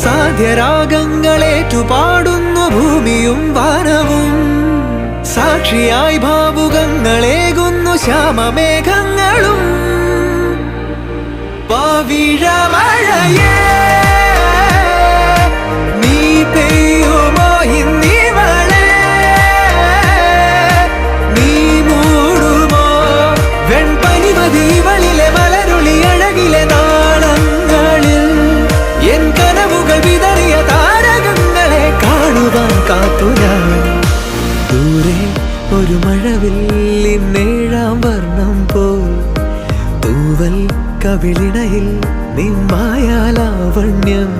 സാധ്യരാഗങ്ങളേറ്റുപാടുന്നു ഭൂമിയും വാനവും. സാക്ഷിയായി ഭാവുകങ്ങളേകുന്നു ശ്യാമമേഘങ്ങളും. പവിഴമഴയേ നീ പെയ്യുമോ ഇന്നിവളെ, നീ മൂടുമോ വെൺപനിമതിവളിലെ മലരുളി അഴകിലെ നാളങ്ങളിൽ. എൻ കനവുകൾ വിതറിയ താരകങ്ങളെ കാണുവാൻ കാത്തു ഞാൻ. ദൂരെ ഒരു മഴവില്ലിന്നേഴാം വർണ്ണം പോൽ തൂവൽ കവിളിണയിൽ നിമ്മായാലാവണ്യം.